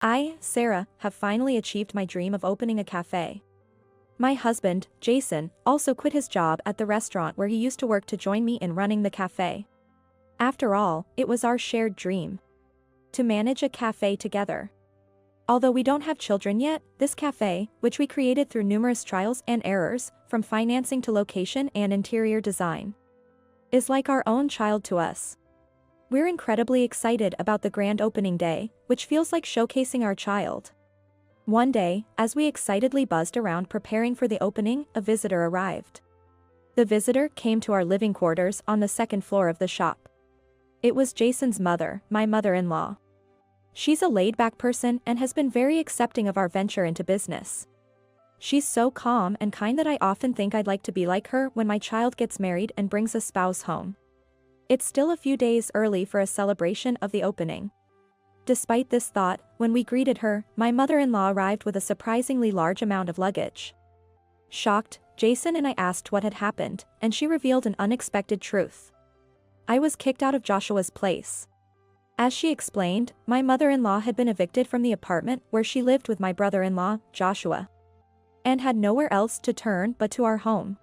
I, Sarah, have finally achieved my dream of opening a cafe. My husband, Jason, also quit his job at the restaurant where he used to work to join me in running the cafe. After all, it was our shared dream to manage a cafe together. Although we don't have children yet, this cafe, which we created through numerous trials and errors, from financing to location and interior design, is like our own child to us. We're incredibly excited about the grand opening day, which feels like showcasing our child. One day, as we excitedly buzzed around preparing for the opening, a visitor arrived. The visitor came to our living quarters on the second floor of the shop. It was Jason's mother, my mother-in-law. She's a laid-back person and has been very accepting of our venture into business. She's so calm and kind that I often think I'd like to be like her when my child gets married and brings a spouse home. It's still a few days early for a celebration of the opening. Despite this thought, when we greeted her, my mother-in-law arrived with a surprisingly large amount of luggage. Shocked, Jason and I asked what had happened, and she revealed an unexpected truth. I was kicked out of Joshua's place. As she explained, my mother-in-law had been evicted from the apartment where she lived with my brother-in-law, Joshua, and had nowhere else to turn but to our home.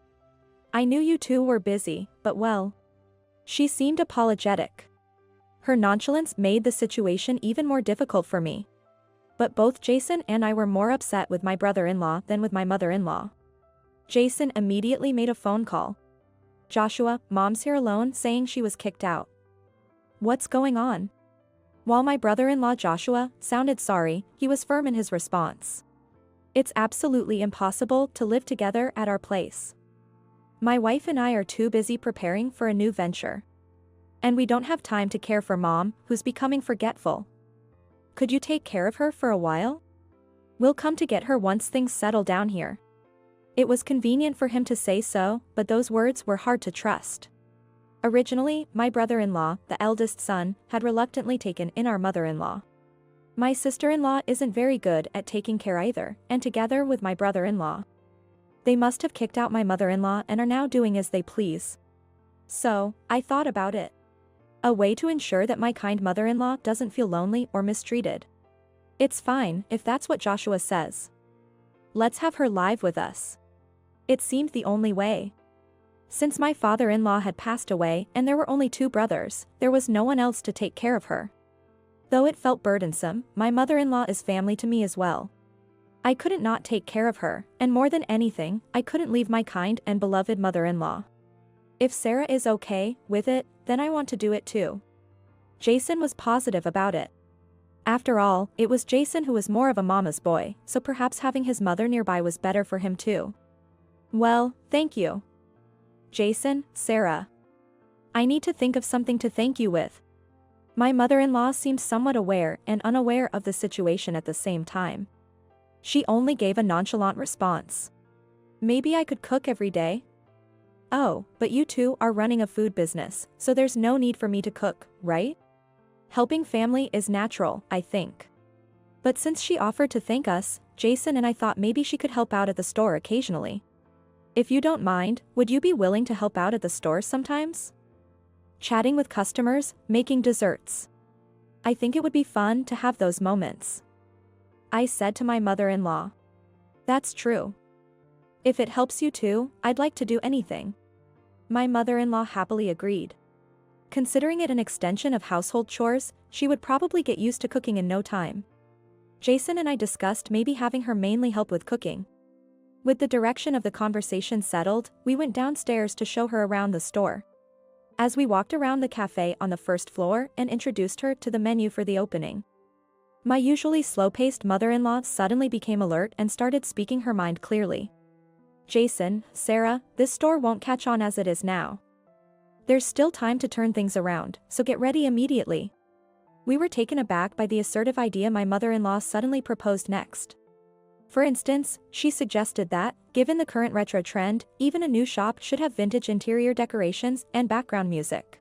I knew you two were busy, but well. She seemed apologetic. Her nonchalance made the situation even more difficult for me. But both Jason and I were more upset with my brother-in-law than with my mother-in-law. Jason immediately made a phone call. Joshua, Mom's here alone saying she was kicked out. What's going on? While my brother-in-law Joshua sounded sorry, he was firm in his response. It's absolutely impossible to live together at our place. My wife and I are too busy preparing for a new venture. And we don't have time to care for Mom, who's becoming forgetful. Could you take care of her for a while? We'll come to get her once things settle down here. It was convenient for him to say so, but those words were hard to trust. Originally, my brother-in-law, the eldest son, had reluctantly taken in our mother-in-law. My sister-in-law isn't very good at taking care either, and together with my brother-in-law, they must have kicked out my mother-in-law and are now doing as they please. So, I thought about it. A way to ensure that my kind mother-in-law doesn't feel lonely or mistreated. It's fine if that's what Joshua says. Let's have her live with us. It seemed the only way. Since my father-in-law had passed away and there were only two brothers, there was no one else to take care of her. Though it felt burdensome, my mother-in-law is family to me as well. I couldn't not take care of her, and more than anything, I couldn't leave my kind and beloved mother-in-law. If Sarah is okay with it, then I want to do it too. Jason was positive about it. After all, it was Jason who was more of a mama's boy, so perhaps having his mother nearby was better for him too. Well, thank you. Jason, Sarah. I need to think of something to thank you with. My mother-in-law seemed somewhat aware and unaware of the situation at the same time. She only gave a nonchalant response. Maybe I could cook every day? Oh, but you two are running a food business, so there's no need for me to cook, right? Helping family is natural, I think. But since she offered to thank us, Jason and I thought maybe she could help out at the store occasionally. If you don't mind, would you be willing to help out at the store sometimes? Chatting with customers, making desserts. I think it would be fun to have those moments. I said to my mother-in-law. That's true. If it helps you too, I'd like to do anything. My mother-in-law happily agreed. Considering it an extension of household chores, she would probably get used to cooking in no time. Jason and I discussed maybe having her mainly help with cooking. With the direction of the conversation settled, we went downstairs to show her around the store. As we walked around the cafe on the first floor and introduced her to the menu for the opening, my usually slow-paced mother-in-law suddenly became alert and started speaking her mind clearly. Jason, Sarah, this store won't catch on as it is now. There's still time to turn things around, so get ready immediately. We were taken aback by the assertive idea my mother-in-law suddenly proposed next. For instance, she suggested that, given the current retro trend, even a new shop should have vintage interior decorations and background music.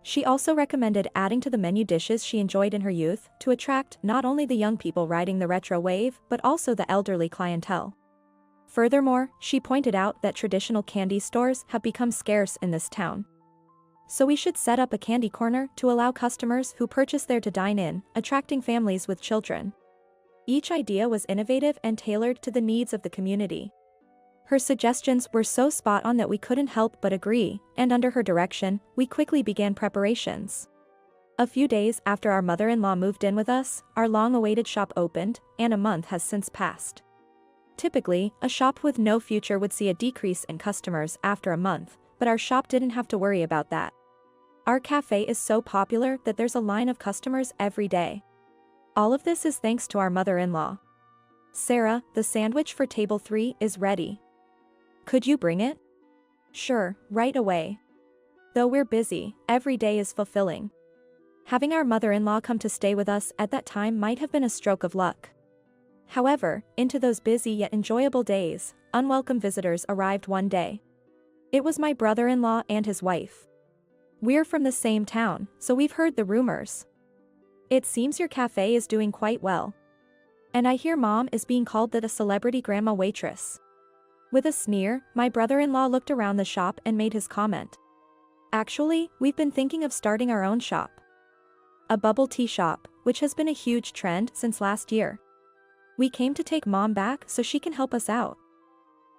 She also recommended adding to the menu dishes she enjoyed in her youth to attract not only the young people riding the retro wave but also the elderly clientele. Furthermore, she pointed out that traditional candy stores have become scarce in this town. So we should set up a candy corner to allow customers who purchase there to dine in, attracting families with children. Each idea was innovative and tailored to the needs of the community. Her suggestions were so spot on that we couldn't help but agree, and under her direction, we quickly began preparations. A few days after our mother-in-law moved in with us, our long-awaited shop opened, and a month has since passed. Typically, a shop with no future would see a decrease in customers after a month, but our shop didn't have to worry about that. Our cafe is so popular that there's a line of customers every day. All of this is thanks to our mother-in-law. Sarah, the sandwich for table 3 is ready. Could you bring it? Sure, right away. Though we're busy, every day is fulfilling. Having our mother-in-law come to stay with us at that time might have been a stroke of luck. However, into those busy yet enjoyable days, unwelcome visitors arrived one day. It was my brother-in-law and his wife. We're from the same town, so we've heard the rumors. It seems your cafe is doing quite well. And I hear Mom is being called a celebrity grandma waitress. With a sneer, my brother-in-law looked around the shop and made his comment. Actually, we've been thinking of starting our own shop. A bubble tea shop, which has been a huge trend since last year. We came to take Mom back so she can help us out.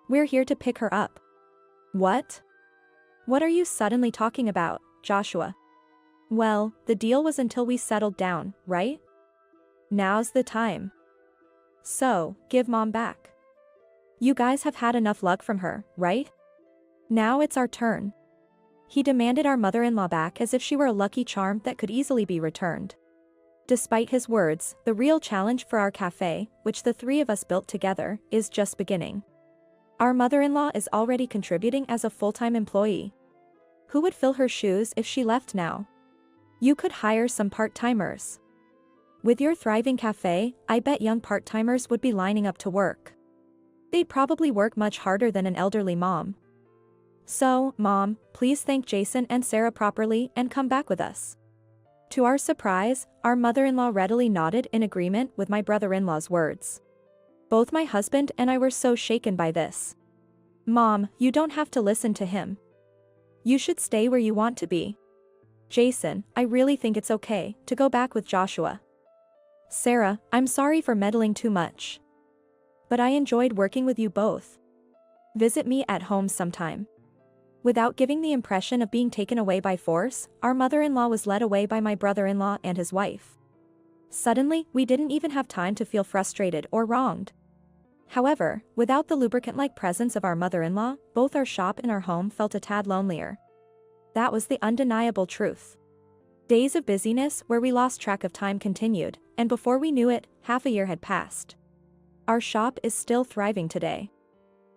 We're here to pick her up. What? What are you suddenly talking about, Joshua? Well, the deal was until we settled down, right? Now's the time. So, give Mom back. You guys have had enough luck from her, right? Now it's our turn. He demanded our mother-in-law back as if she were a lucky charm that could easily be returned. Despite his words, the real challenge for our cafe, which the three of us built together, is just beginning. Our mother-in-law is already contributing as a full-time employee. Who would fill her shoes if she left now? You could hire some part-timers. With your thriving cafe, I bet young part-timers would be lining up to work. They'd probably work much harder than an elderly mom. So, Mom, please thank Jason and Sarah properly and come back with us. To our surprise, our mother-in-law readily nodded in agreement with my brother-in-law's words. Both my husband and I were so shaken by this. Mom, you don't have to listen to him. You should stay where you want to be. Jason, I really think it's okay to go back with Joshua. Sarah, I'm sorry for meddling too much. But I enjoyed working with you both. Visit me at home sometime. Without giving the impression of being taken away by force, our mother-in-law was led away by my brother-in-law and his wife. Suddenly, we didn't even have time to feel frustrated or wronged. However, without the lubricant-like presence of our mother-in-law, both our shop and our home felt a tad lonelier. That was the undeniable truth. Days of busyness where we lost track of time continued, and before we knew it, half a year had passed. Our shop is still thriving today.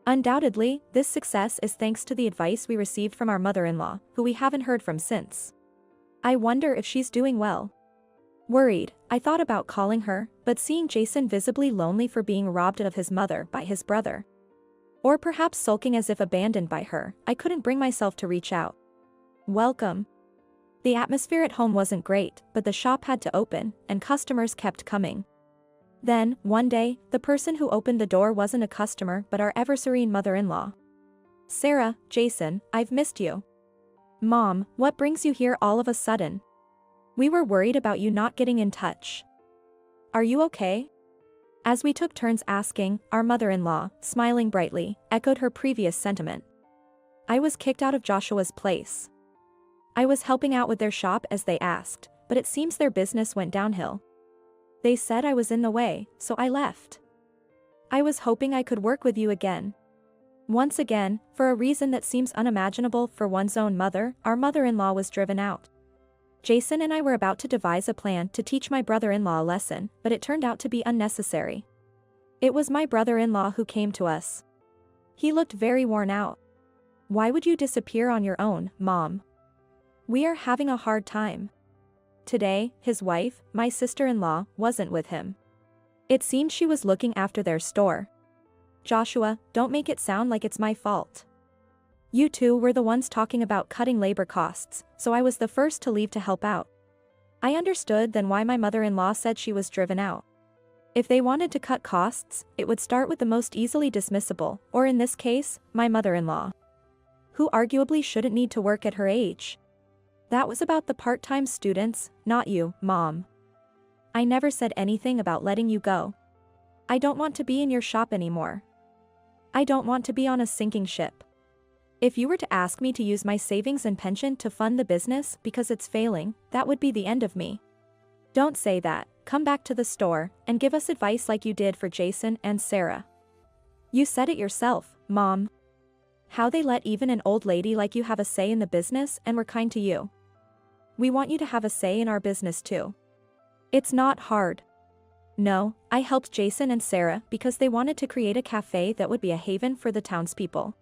Undoubtedly, this success is thanks to the advice we received from our mother-in-law, who we haven't heard from since. I wonder if she's doing well. Worried, I thought about calling her, but seeing Jason visibly lonely for being robbed of his mother by his brother, or perhaps sulking as if abandoned by her, I couldn't bring myself to reach out. Welcome. The atmosphere at home wasn't great, but the shop had to open, and customers kept coming. Then, one day, the person who opened the door wasn't a customer but our ever-serene mother-in-law. Sarah, Jason, I've missed you. Mom, what brings you here all of a sudden? We were worried about you not getting in touch. Are you okay? As we took turns asking, our mother-in-law, smiling brightly, echoed her previous sentiment. I was kicked out of Joshua's place. I was helping out with their shop as they asked, but it seems their business went downhill. They said I was in the way, so I left. I was hoping I could work with you again. Once again, for a reason that seems unimaginable for one's own mother, our mother-in-law was driven out. Jason and I were about to devise a plan to teach my brother-in-law a lesson, but it turned out to be unnecessary. It was my brother-in-law who came to us. He looked very worn out. Why would you disappear on your own, Mom? We are having a hard time. Today, his wife, my sister-in-law, wasn't with him. It seemed she was looking after their store. Joshua, don't make it sound like it's my fault. You two were the ones talking about cutting labor costs, so I was the first to leave to help out. I understood then why my mother-in-law said she was driven out. If they wanted to cut costs, it would start with the most easily dismissible, or in this case, my mother-in-law, who arguably shouldn't need to work at her age. That was about the part-time students, not you, Mom. I never said anything about letting you go. I don't want to be in your shop anymore. I don't want to be on a sinking ship. If you were to ask me to use my savings and pension to fund the business because it's failing, that would be the end of me. Don't say that. Come back to the store and give us advice like you did for Jason and Sarah. You said it yourself, Mom. How they let even an old lady like you have a say in the business and were kind to you. We want you to have a say in our business too. It's not hard. No, I helped Jason and Sarah because they wanted to create a cafe that would be a haven for the townspeople.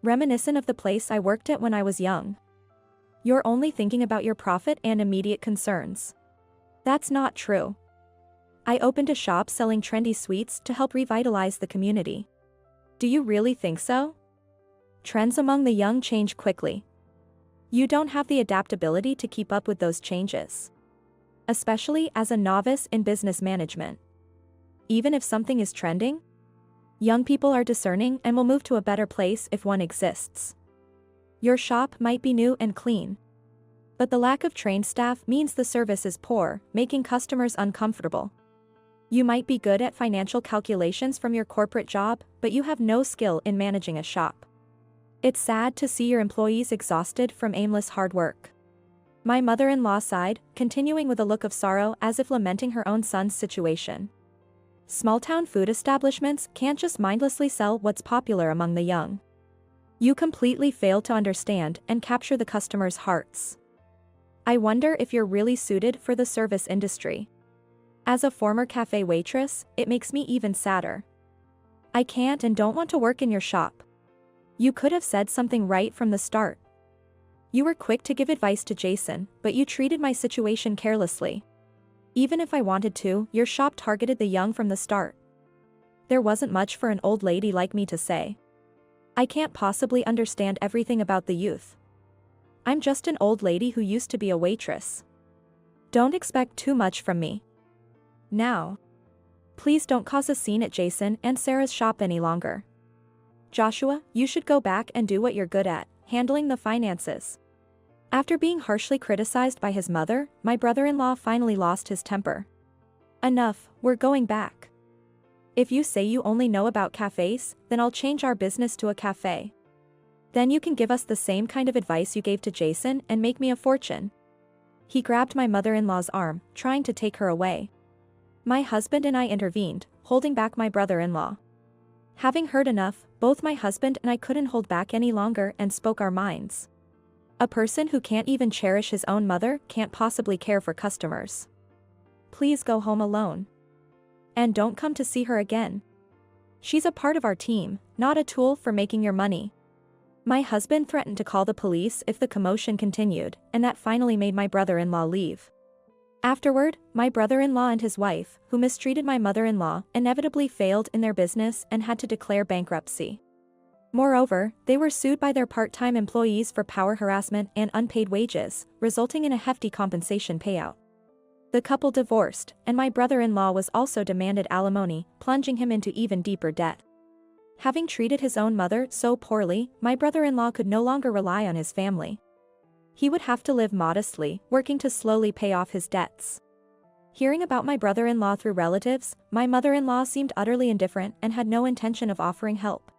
Reminiscent of the place I worked at when I was young. You're only thinking about your profit and immediate concerns. That's not true. I opened a shop selling trendy sweets to help revitalize the community. Do you really think so? Trends among the young change quickly. You don't have the adaptability to keep up with those changes. Especially as a novice in business management. Even if something is trending, young people are discerning and will move to a better place if one exists. Your shop might be new and clean. But the lack of trained staff means the service is poor, making customers uncomfortable. You might be good at financial calculations from your corporate job, but you have no skill in managing a shop. It's sad to see your employees exhausted from aimless hard work. My mother-in-law sighed, continuing with a look of sorrow as if lamenting her own son's situation. Small-town food establishments can't just mindlessly sell what's popular among the young. You completely fail to understand and capture the customers' hearts. I wonder if you're really suited for the service industry. As a former cafe waitress, it makes me even sadder. I can't and don't want to work in your shop. You could have said something right from the start. You were quick to give advice to Jason, but you treated my situation carelessly. Even if I wanted to, your shop targeted the young from the start. There wasn't much for an old lady like me to say. I can't possibly understand everything about the youth. I'm just an old lady who used to be a waitress. Don't expect too much from me. Now. Please don't cause a scene at Jason and Sarah's shop any longer. Joshua, you should go back and do what you're good at, handling the finances. After being harshly criticized by his mother, my brother-in-law finally lost his temper. Enough, we're going back. If you say you only know about cafes, then I'll change our business to a cafe. Then you can give us the same kind of advice you gave to Jason and make me a fortune. He grabbed my mother-in-law's arm, trying to take her away. My husband and I intervened, holding back my brother-in-law. Having heard enough, both my husband and I couldn't hold back any longer and spoke our minds. A person who can't even cherish his own mother can't possibly care for customers. Please go home alone. And don't come to see her again. She's a part of our team, not a tool for making your money. My husband threatened to call the police if the commotion continued, and that finally made my brother-in-law leave. Afterward, my brother-in-law and his wife, who mistreated my mother-in-law, inevitably failed in their business and had to declare bankruptcy. Moreover, they were sued by their part-time employees for power harassment and unpaid wages, resulting in a hefty compensation payout. The couple divorced, and my brother-in-law was also demanded alimony, plunging him into even deeper debt. Having treated his own mother so poorly, my brother-in-law could no longer rely on his family. He would have to live modestly, working to slowly pay off his debts. Hearing about my brother-in-law through relatives, my mother-in-law seemed utterly indifferent and had no intention of offering help.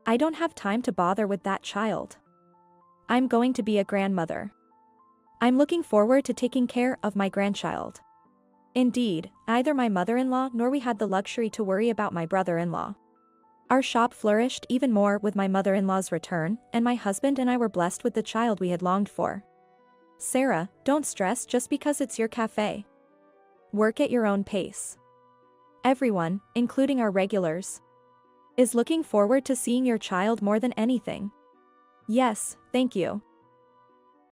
I don't have time to bother with that child. I'm going to be a grandmother. I'm looking forward to taking care of my grandchild. Indeed, neither my mother-in-law nor we had the luxury to worry about my brother-in-law. Our shop flourished even more with my mother-in-law's return, and my husband and I were blessed with the child we had longed for. Sarah, don't stress just because it's your cafe. Work at your own pace. Everyone, including our regulars, is looking forward to seeing your child more than anything. Yes, thank you.